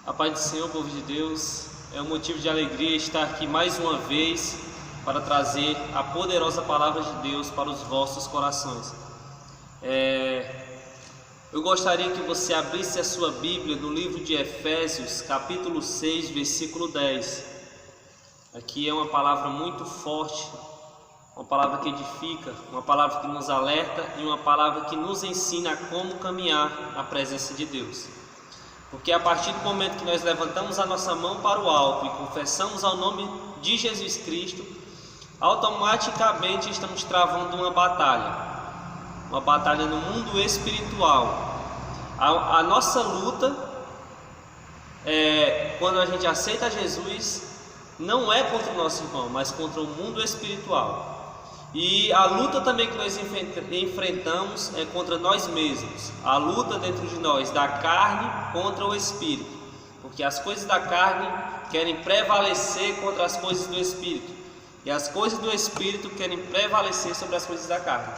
A paz do Senhor, povo de Deus, é um motivo de alegria estar aqui mais uma vez para trazer a poderosa palavra de Deus para os vossos corações. Eu gostaria que você abrisse a sua Bíblia no livro de Efésios, capítulo 6, versículo 10. Aqui é uma palavra muito forte, uma palavra que edifica, uma palavra que nos alerta e uma palavra que nos ensina a como caminhar na presença de Deus. Porque a partir do momento que nós levantamos a nossa mão para o alto e confessamos ao nome de Jesus Cristo, automaticamente estamos travando uma batalha no mundo espiritual. A nossa luta, quando a gente aceita Jesus, não é contra o nosso irmão, mas contra o mundo espiritual. E a luta também que nós enfrentamos é contra nós mesmos, a luta dentro de nós, da carne contra o espírito, porque as coisas da carne querem prevalecer contra as coisas do espírito, e as coisas do espírito querem prevalecer sobre as coisas da carne.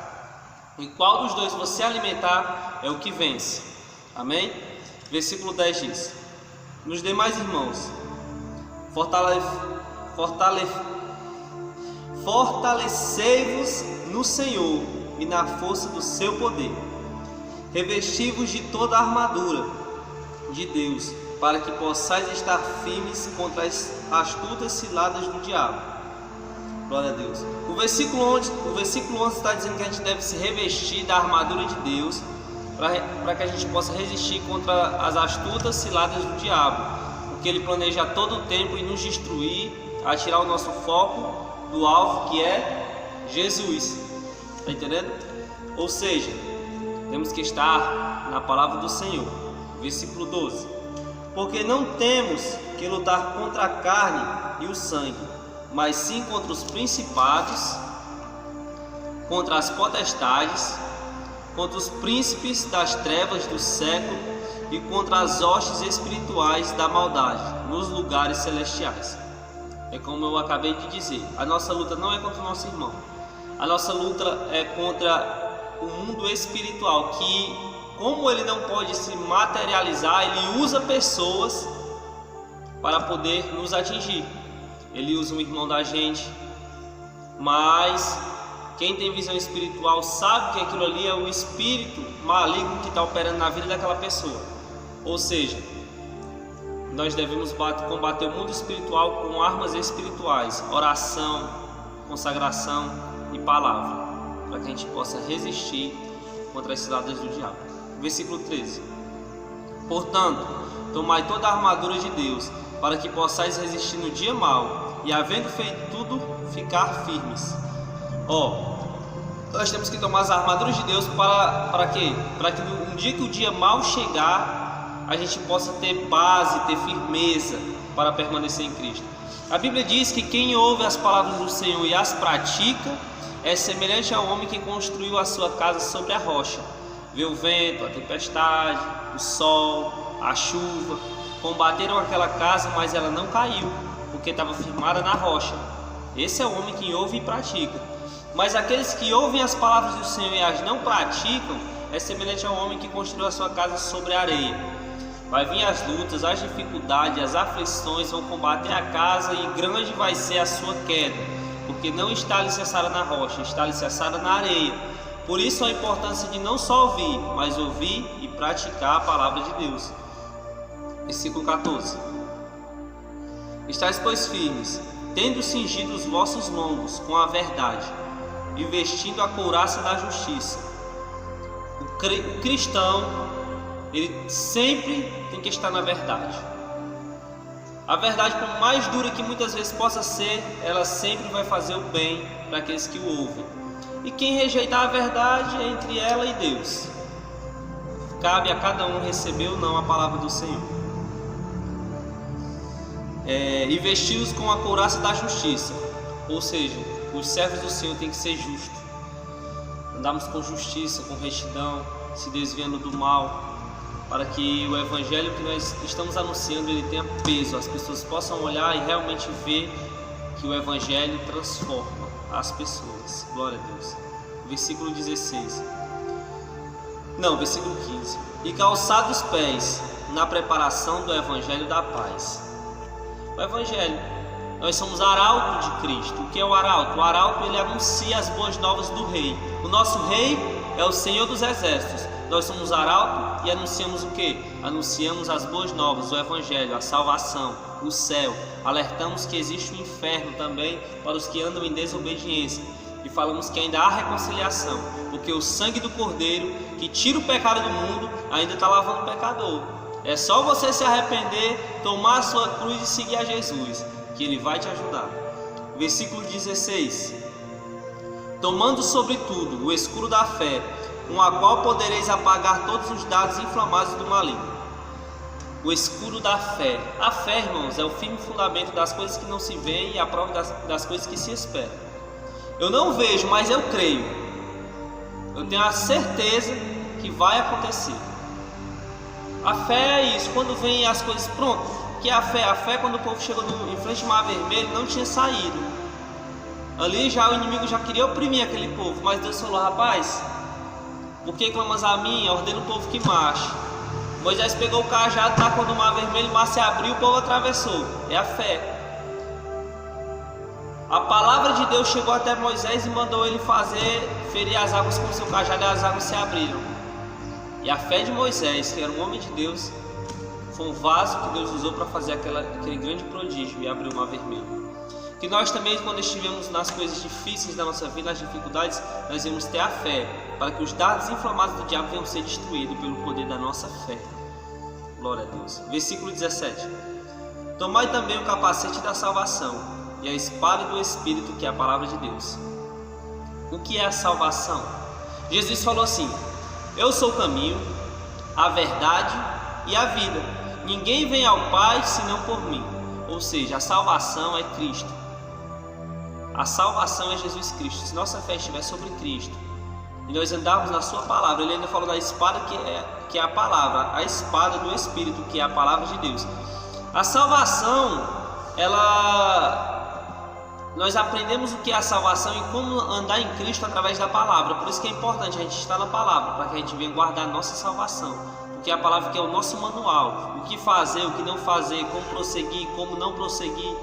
E qual dos dois você alimentar é o que vence. Amém? Versículo 10 diz: nos demais irmãos, fortalecei-vos no Senhor e na força do seu poder. Revesti-vos de toda a armadura de Deus, para que possais estar firmes contra as astutas ciladas do diabo. Glória a Deus. O versículo 11 está dizendo que a gente deve se revestir da armadura de Deus, para que a gente possa resistir contra as astutas ciladas do diabo, porque ele planeja todo o tempo em nos destruir, a tirar o nosso foco do alvo, que é Jesus. Está entendendo? Ou seja, temos que estar na palavra do Senhor. Versículo 12: porque não temos que lutar contra a carne e o sangue, mas sim contra os principados, contra as potestades, contra os príncipes das trevas do século e contra as hostes espirituais da maldade nos lugares celestiais. É como eu acabei de dizer, a nossa luta não é contra o nosso irmão, a nossa luta é contra o mundo espiritual, que, como ele não pode se materializar, ele usa pessoas para poder nos atingir. Ele usa um irmão da gente, mas quem tem visão espiritual sabe que aquilo ali é o espírito maligno que está operando na vida daquela pessoa. Ou seja, nós devemos combater o mundo espiritual com armas espirituais, oração, consagração e palavra, para que a gente possa resistir contra as ciladas do diabo. Versículo 13: portanto, tomai toda a armadura de Deus, para que possais resistir no dia mau, e havendo feito tudo, ficar firmes. Nós temos que tomar as armaduras de Deus para quê? Para que no dia que o dia mau chegar, a gente possa ter base, ter firmeza para permanecer em Cristo. A Bíblia diz que quem ouve as palavras do Senhor e as pratica é semelhante ao homem que construiu a sua casa sobre a rocha. Vê o vento, a tempestade, o sol, a chuva, combateram aquela casa, mas ela não caiu, porque estava firmada na rocha. Esse é o homem que ouve e pratica. Mas aqueles que ouvem as palavras do Senhor e as não praticam é semelhante ao homem que construiu a sua casa sobre a areia. Vai vir as lutas, as dificuldades, as aflições vão combater a casa, e grande vai ser a sua queda, porque não está alicerçada na rocha, está alicerçada na areia. Por isso a importância de não só ouvir, mas ouvir e praticar a palavra de Deus. Versículo 14: estais, pois, firmes, tendo cingido os vossos lombos com a verdade, e vestindo a couraça da justiça. O cristão, ele sempre tem que estar na verdade. A verdade, por mais dura que muitas vezes possa ser, ela sempre vai fazer o bem para aqueles que o ouvem. E quem rejeitar a verdade é entre ela e Deus. Cabe a cada um receber ou não a palavra do Senhor. E vesti-los com a couraça da justiça. Ou seja, os servos do Senhor têm que ser justos. Andarmos com justiça, com retidão, se desviando do mal, para que o evangelho que nós estamos anunciando ele tenha peso, as pessoas possam olhar e realmente ver que o evangelho transforma as pessoas. Glória a Deus. Versículo 15: e calçados os pés na preparação do Evangelho da paz. O Evangelho, nós somos arauto de Cristo. O que é o arauto? O arauto, ele anuncia as boas novas do Rei. O nosso Rei é o Senhor dos Exércitos. Nós somos arauto e anunciamos o quê? Anunciamos as boas novas, o Evangelho, a salvação, o céu. Alertamos que existe o inferno também para os que andam em desobediência. E falamos que ainda há reconciliação, porque o sangue do Cordeiro, que tira o pecado do mundo, ainda está lavando o pecador. É só você se arrepender, tomar a sua cruz e seguir a Jesus, que Ele vai te ajudar. Versículo 16: tomando sobretudo o escudo da fé, com a qual podereis apagar todos os dardos inflamados do maligno. O escudo da fé. A fé, irmãos, é o firme fundamento das coisas que não se veem e a prova das coisas que se esperam. Eu não vejo, mas eu creio. Eu tenho a certeza que vai acontecer. A fé é isso, quando vem as coisas prontas. Que é a fé? A fé, quando o povo chegou em frente ao Mar Vermelho, não tinha saído. Ali já o inimigo já queria oprimir aquele povo, mas Deus falou: rapaz, por que clamas a mim? Ordena o povo que marche. Moisés pegou o cajado, tacou no Mar Vermelho, o mar se abriu, o povo atravessou. É a fé. A palavra de Deus chegou até Moisés e mandou ele ferir as águas com o seu cajado, e as águas se abriram. E a fé de Moisés, que era um homem de Deus, foi um vaso que Deus usou para fazer aquele grande prodígio e abrir o Mar Vermelho. Que nós também, quando estivermos nas coisas difíceis da nossa vida, nas dificuldades, nós vamos ter a fé, para que os dardos inflamados do diabo venham ser destruídos pelo poder da nossa fé. Glória a Deus. Versículo 17: tomai também o capacete da salvação e a espada do Espírito, que é a palavra de Deus. O que é a salvação? Jesus falou assim: eu sou o caminho, a verdade e a vida. Ninguém vem ao Pai senão por mim. Ou seja, a salvação é Cristo. A salvação é Jesus Cristo. Se nossa fé estiver sobre Cristo e nós andarmos na sua palavra, ele ainda falou da espada que é a palavra, a espada do Espírito, que é a palavra de Deus. A salvação, nós aprendemos o que é a salvação e como andar em Cristo através da palavra. Por isso que é importante a gente estar na palavra, para que a gente venha guardar a nossa salvação. Porque é a palavra que é o nosso manual, o que fazer, o que não fazer, como prosseguir, como não prosseguir.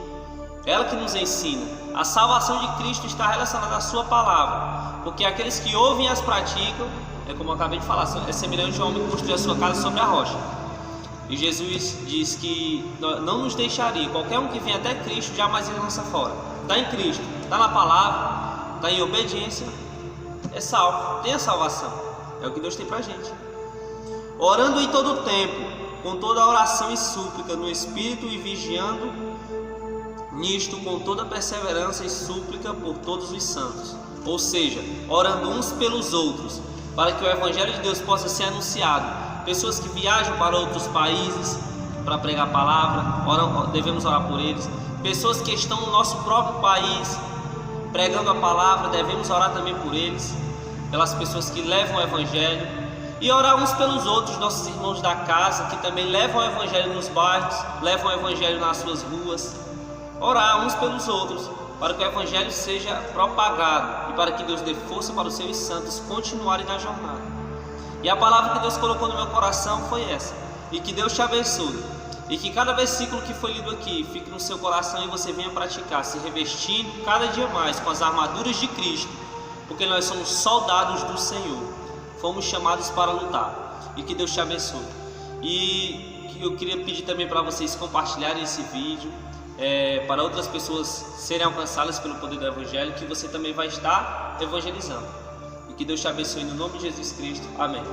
Ela que nos ensina. A salvação de Cristo está relacionada à sua palavra, porque aqueles que ouvem e as praticam, é como eu acabei de falar, é semelhante ao homem que construiu a sua casa sobre a rocha. E Jesus diz que não nos deixaria, qualquer um que vem até Cristo jamais ele lança fora. Está em Cristo, está na palavra, está em obediência, é salvo, tem a salvação. É o que Deus tem para a gente. Orando em todo o tempo, com toda a oração e súplica no Espírito, e vigiando nisto com toda perseverança e súplica por todos os santos. Ou seja, orando uns pelos outros, para que o Evangelho de Deus possa ser anunciado. Pessoas que viajam para outros países para pregar a palavra, devemos orar por eles. Pessoas que estão no nosso próprio país pregando a palavra, devemos orar também por eles, pelas pessoas que levam o Evangelho. E orar uns pelos outros, nossos irmãos da casa, que também levam o Evangelho nos bairros, levam o Evangelho nas suas ruas. Orar uns pelos outros, para que o Evangelho seja propagado e para que Deus dê força para os seus santos continuarem na jornada. E a palavra que Deus colocou no meu coração foi essa. E que Deus te abençoe. E que cada versículo que foi lido aqui fique no seu coração e você venha praticar, se revestindo cada dia mais com as armaduras de Cristo, porque nós somos soldados do Senhor. Fomos chamados para lutar. E que Deus te abençoe. E eu queria pedir também para vocês compartilharem esse vídeo, para outras pessoas serem alcançadas pelo poder do Evangelho, que você também vai estar evangelizando. E que Deus te abençoe no nome de Jesus Cristo. Amém.